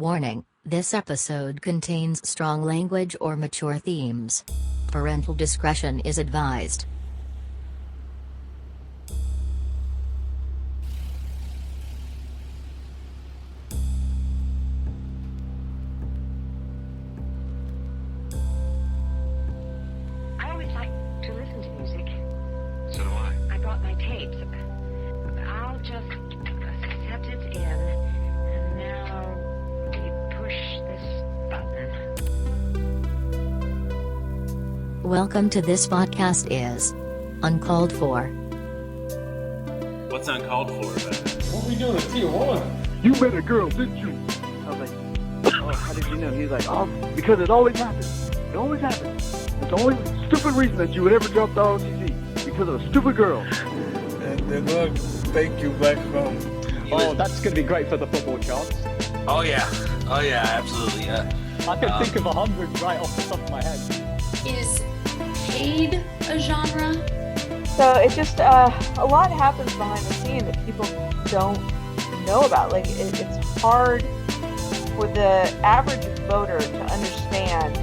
Warning, this episode contains strong language or mature themes. Parental discretion is advised. I always like to listen to music. So do I. I brought my tapes. I'll just set it in, and now we push this button. Welcome to This Podcast is Uncalled For. What's uncalled for about it? What we doing at Tijuana? You met a girl, didn't you? I was like, oh, how did you know? He was like, oh, because it always happens. It always happens. It's the only stupid reason that you would ever drop the ROTC, because of a stupid girl. And then look, thank you back home. Oh, that's going to be great for the football charts. Oh yeah, absolutely. Yeah. I can think of 100 right off the top of my head. Is paid a genre? So it just, a lot happens behind the scene that people don't know about. Like, it's hard for the average voter to understand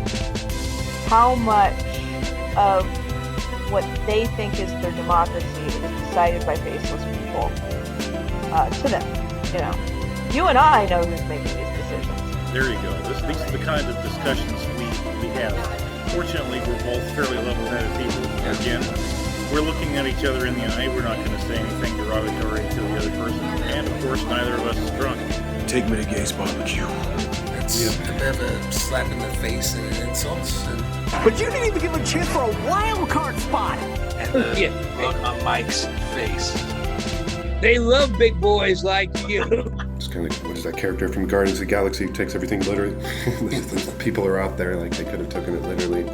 how much of what they think is their democracy is decided by faceless people to them. You know, you and I know who's making these decisions. There you go. These are the kind of discussions we have. Fortunately, we're both fairly level-headed people. Again, we're looking at each other in the eye. We're not going to say anything derogatory to the other person. And, of course, neither of us is drunk. Take me to Gay's barbecue. It's a bit of a slap in the face and insults. But you didn't even give him a chance for a wild card spot. And the look on Mike's face. They love big boys like you. It's kind of, what is that character from Guardians of the Galaxy who takes everything literally? The people are out there, like, they could have taken it literally.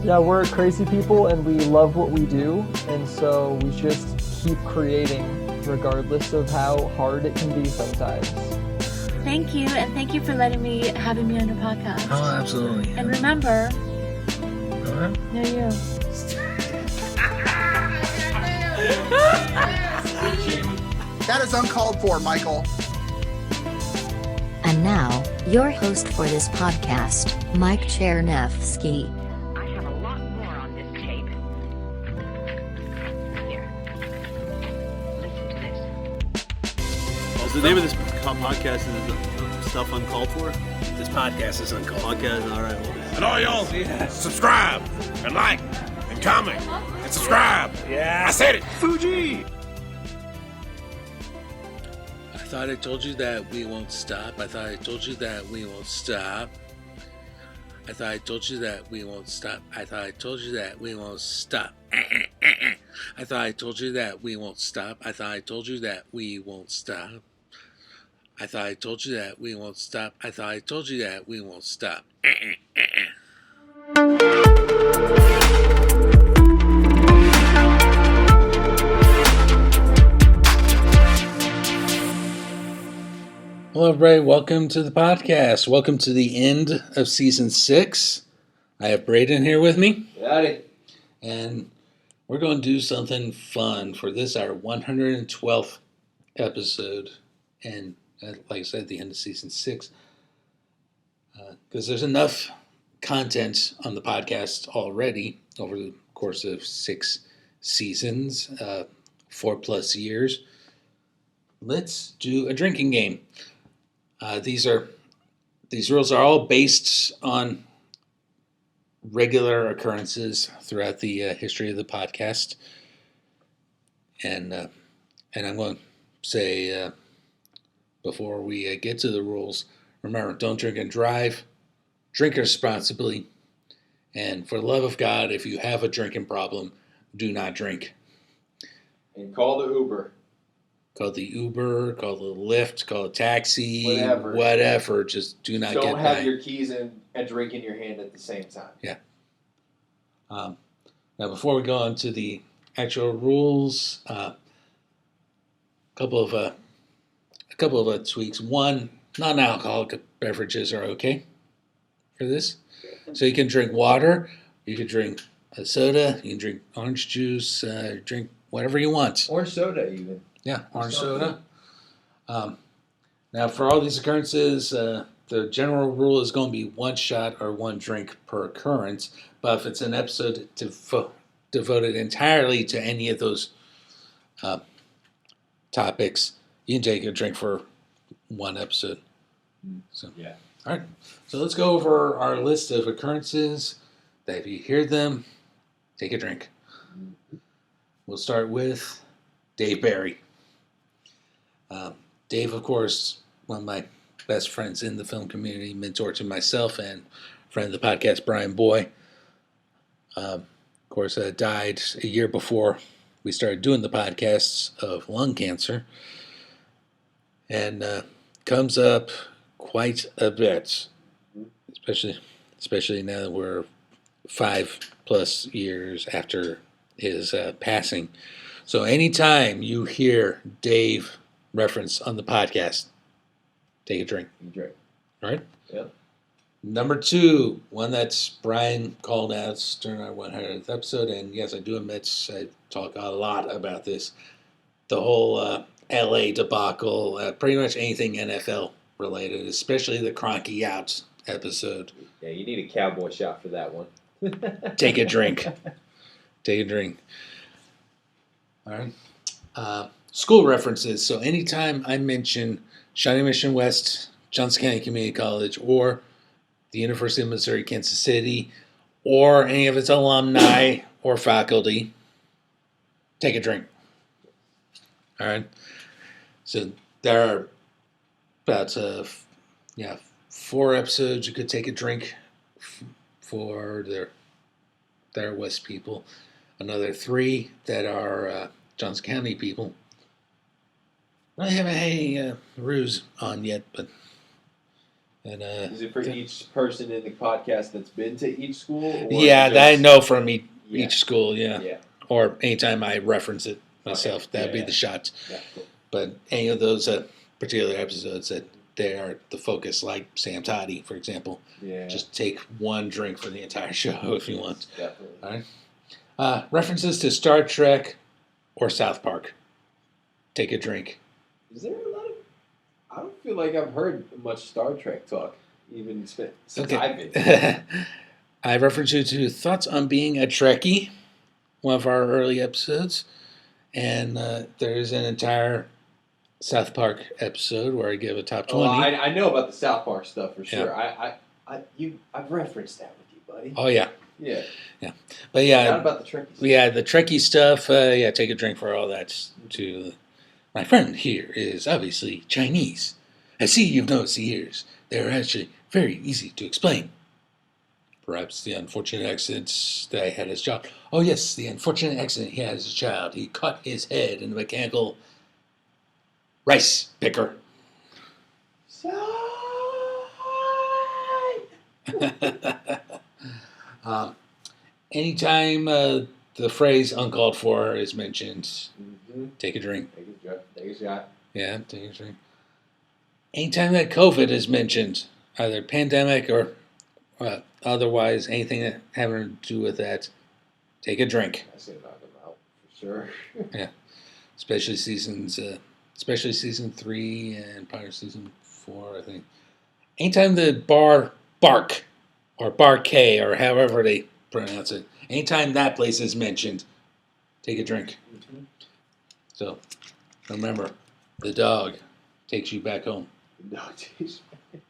Yeah, we're crazy people and we love what we do, and so we just keep creating regardless of how hard it can be sometimes. Thank you, and thank you for having me on your podcast. Oh, absolutely. And remember, no you. That is uncalled for, Michael. And now, your host for this podcast, Mike Chernevsky. I have a lot more on this tape. Here. Listen to this. Well, the name of this podcast is Stuff Uncalled For? This podcast is uncalled. Podcast, all right. And all y'all, subscribe and like and comment and subscribe. Yeah, I said it. Fuji. I thought I told you that we won't stop. I thought I told you that we won't stop. I thought I told you that we won't stop. I thought I told you that we won't stop. I thought I told you that we won't stop. I thought I told you that we won't stop. I thought I told you that we won't stop. I thought I told you that we won't stop. Hello, everybody. Welcome to the podcast. Welcome to the end of season 6. I have Braden here with me. Howdy. And we're going to do something fun for this, our 112th episode. And like I said, the end of season 6. Because there's enough content on the podcast already over the course of 6 seasons, 4+ years. Let's do a drinking game. These rules are all based on regular occurrences throughout the history of the podcast, and I'm going to say before we get to the rules, remember, don't drink and drive, drink responsibly, and for the love of God, if you have a drinking problem, do not drink. And call the Uber. Call the Uber, call the Lyft, call a taxi, Whatever. Just do not Don't get have back. your keys and a drink in your hand at the same time. Yeah. Now, before we go on to the actual rules, a couple of tweaks. One, non-alcoholic beverages are okay for this. So you can drink water, you can drink a soda, you can drink orange juice, drink whatever you want. Orange soda, even. Yeah, orange soda. Now, for all these occurrences, the general rule is going to be one shot or one drink per occurrence. But if it's an episode devoted entirely to any of those topics, you can take a drink for one episode. So, yeah. All right. So let's go over our list of occurrences that if you hear them, take a drink. We'll start with Dave Barry. Dave, of course, one of my best friends in the film community, mentor to myself and friend of the podcast, Brian Boy. Of course, died a year before we started doing the podcasts of lung cancer. And comes up quite a bit, especially now that we're 5+ years after his passing. So anytime you hear Dave reference on the podcast, take a drink. Drink. All right? Yeah. Number 2, one that's Brian called out during our 100th episode, and yes, I do admit I talk a lot about this. The whole LA debacle, pretty much anything NFL related, especially the Cronky Out episode. Yeah, you need a cowboy shot for that one. Take a drink. Take a drink. All right. School references. So anytime I mention Shawnee Mission West, Johnson County Community College, or the University of Missouri, Kansas City, or any of its alumni or faculty, take a drink. All right. So there are about 4 episodes you could take a drink for their West people. Another 3 that are Johnson County people. I haven't had any ruse on yet, but is it for each person in the podcast that's been to each school? Or yeah, that I know from each school. Yeah. Or anytime I reference it myself, that'd be the shots. Yeah, cool. But any of those particular episodes that they are the focus, like Sam Toddy, for example, just take one drink for the entire show if you want. Definitely. All right. References to Star Trek or South Park. Take a drink. Is there a lot of... I don't feel like I've heard much Star Trek talk, even since I've been. I reference you to Thoughts on Being a Trekkie, one of our early episodes. And there's an entire South Park episode where I give a top 20. I know about the South Park stuff for sure. Yeah. I've referenced that with you, buddy. Oh, yeah. Yeah. Yeah. But yeah. Not about the Trekkie stuff. Yeah, the Trekkie stuff. Take a drink for all that. My friend here is obviously Chinese. I see you've noticed the ears. They're actually very easy to explain. Perhaps the unfortunate accident that I had as a child. Oh, yes, the unfortunate accident he had as a child. He cut his head in a mechanical rice picker. Anytime the phrase uncalled for is mentioned, take a drink. Take a shot. Yeah, take a drink. Anytime that COVID is mentioned, either pandemic or otherwise, anything that having to do with that, take a drink. I say knock them out for sure. Yeah, especially season 3 and probably season 4, I think. Anytime the bar Bark or Bar K or however they pronounce it, anytime that place is mentioned, take a drink. Mm-hmm. So remember, the dog takes you back home. The dog takes you.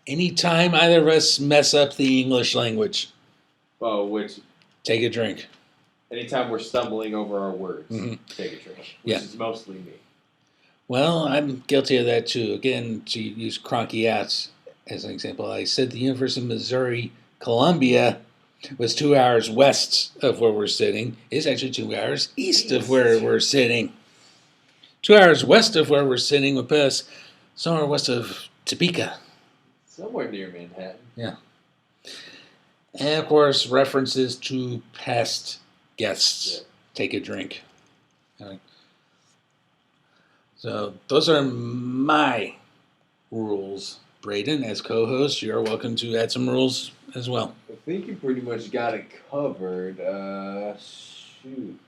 Anytime either of us mess up the English language, take a drink. Anytime we're stumbling over our words, take a drink. Which is mostly me. Well, I'm guilty of that too. Again, to use Cronky Out as an example, I said the University of Missouri, Columbia was 2 hours west of where we're sitting. It's actually 2 hours east of where we're sitting. 2 hours west of where we're sitting would put us somewhere west of Topeka. Somewhere near Manhattan. Yeah. And, of course, references to past guests. Yeah. Take a drink. So those are my rules. Braden, as co-host, you're welcome to add some rules as well. I think you pretty much got it covered. Shoot.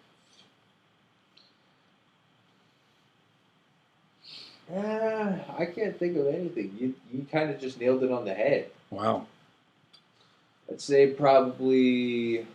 I can't think of anything. You kind of just nailed it on the head. Wow. I'd say probably.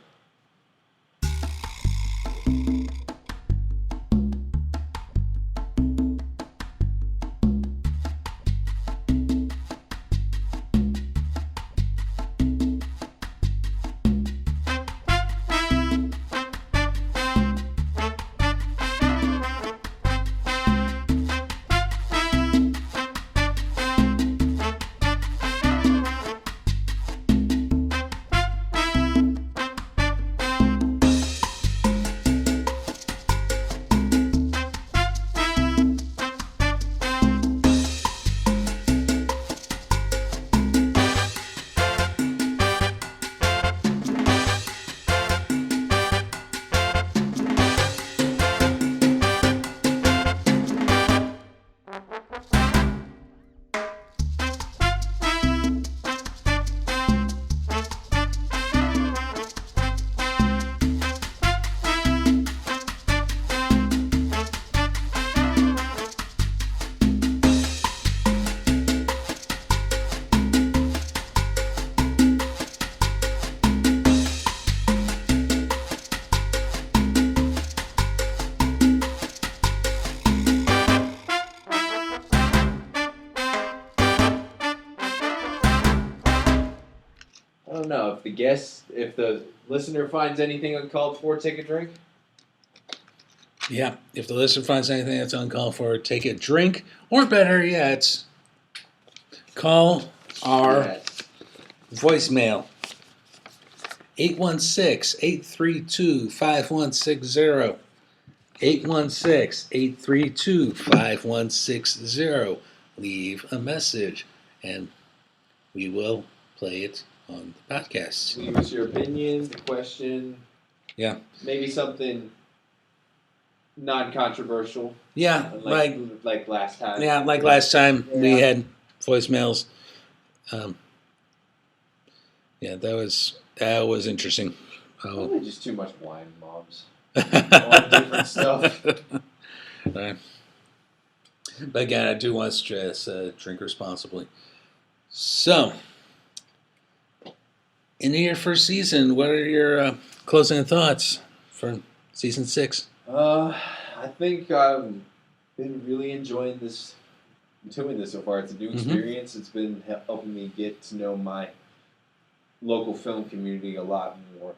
I don't know if the listener finds anything uncalled for, take a drink. Yeah, if the listener finds anything that's uncalled for, take a drink, or better yet, call our voicemail. 816-832-5160. 816-832-5160. Leave a message, and we will play it on the podcast. Leave us your opinion, the question. Yeah. Maybe something non-controversial. Yeah, like last time. Yeah, like last time we had voicemails. Yeah, that was interesting. Probably just too much wine, moms. All different stuff. But again, I do want to stress: drink responsibly. So, into your first season, what are your closing thoughts for season 6? I think I've been really enjoying doing this so far. It's a new experience. It's been helping me get to know my local film community a lot more.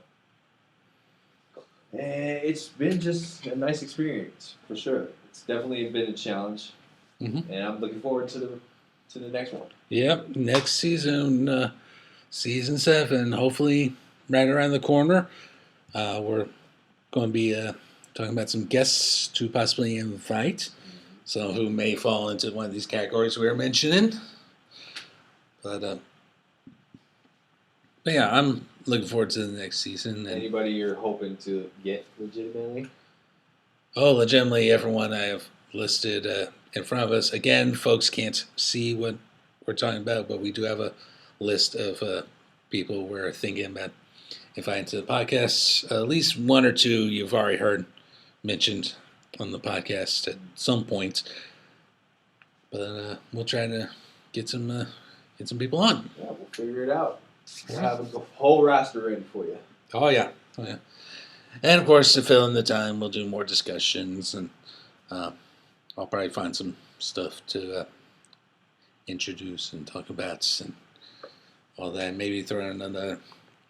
And it's been just a nice experience, for sure. It's definitely been a challenge, and I'm looking forward to the next one. Yep, next season, season 7, hopefully right around the corner. We're going to be talking about some guests to possibly invite, so who may fall into one of these categories we were mentioning. But yeah, I'm looking forward to the next season. Anybody you're hoping to get legitimately? Oh, legitimately, everyone I have listed in front of us. Again, folks can't see what we're talking about, but we do have a list of people we're thinking about inviting to the podcast. At least one or two you've already heard mentioned on the podcast at some point. But we'll try to get some people on. Yeah, we'll figure it out. We'll have a whole roster ready for you. Oh yeah. And of course, to fill in the time, we'll do more discussions, and I'll probably find some stuff to introduce and talk about and all that. Maybe throw in another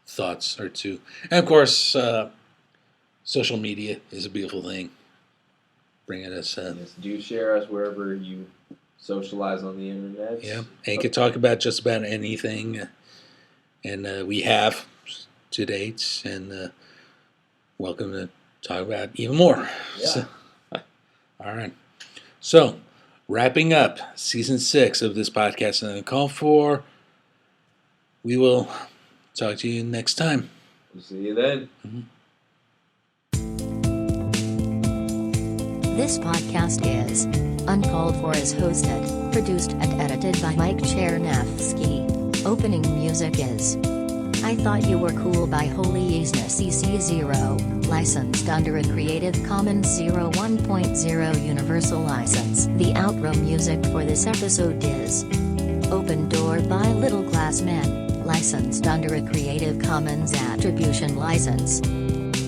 thoughts or two. And of course, social media is a beautiful thing. Bringing us. Yes, do share us wherever you socialize on the internet. Yeah, and you can talk about just about anything. And we have to date, and welcome to talk about even more. Yeah. So, all right. So, wrapping up season 6 of this podcast and Uncalled For, we will talk to you next time. We'll see you then. This podcast is Uncalled For is hosted, produced, and edited by Mike Chernevsky. Opening music is I Thought You Were Cool by Holy Yesna CC0, licensed under a Creative Commons 0.1.0 Universal License. The outro music for this episode is Open Door by Little Glass Men, licensed under a Creative Commons Attribution License.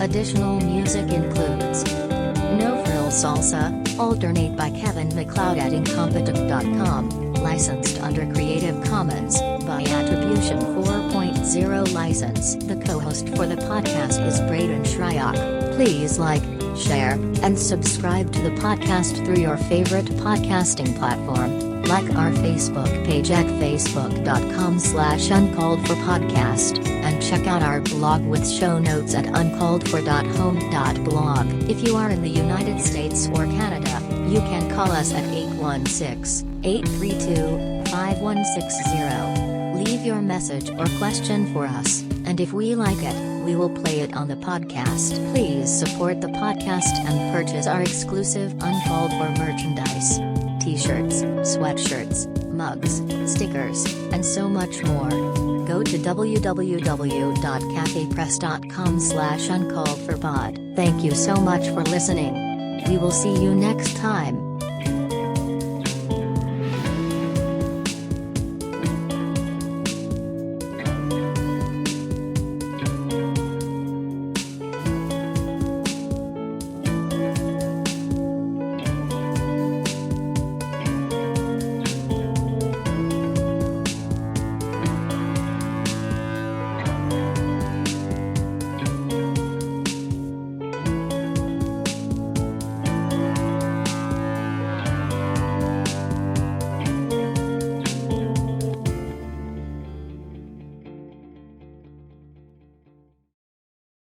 Additional music includes No Frill Salsa, Alternate by Kevin MacLeod at Incompetent.com, licensed under Creative Commons by Attribution 4.0 license. The co-host for the podcast is Braden Shryock. Please like, share, and subscribe to the podcast through your favorite podcasting platform. Like our Facebook page at facebook.com/uncalledforpodcast, and check out our blog with show notes at uncalledfor.home.blog. If you are in the United States or Canada, you can call us at 816-832-5160. Leave your message or question for us, and if we like it, we will play it on the podcast. Please support the podcast and purchase our exclusive Uncalled For merchandise. T-shirts, sweatshirts, mugs, stickers, and so much more. Go to www.cafepress.com/uncalledforpod. Thank you so much for listening. We will see you next time.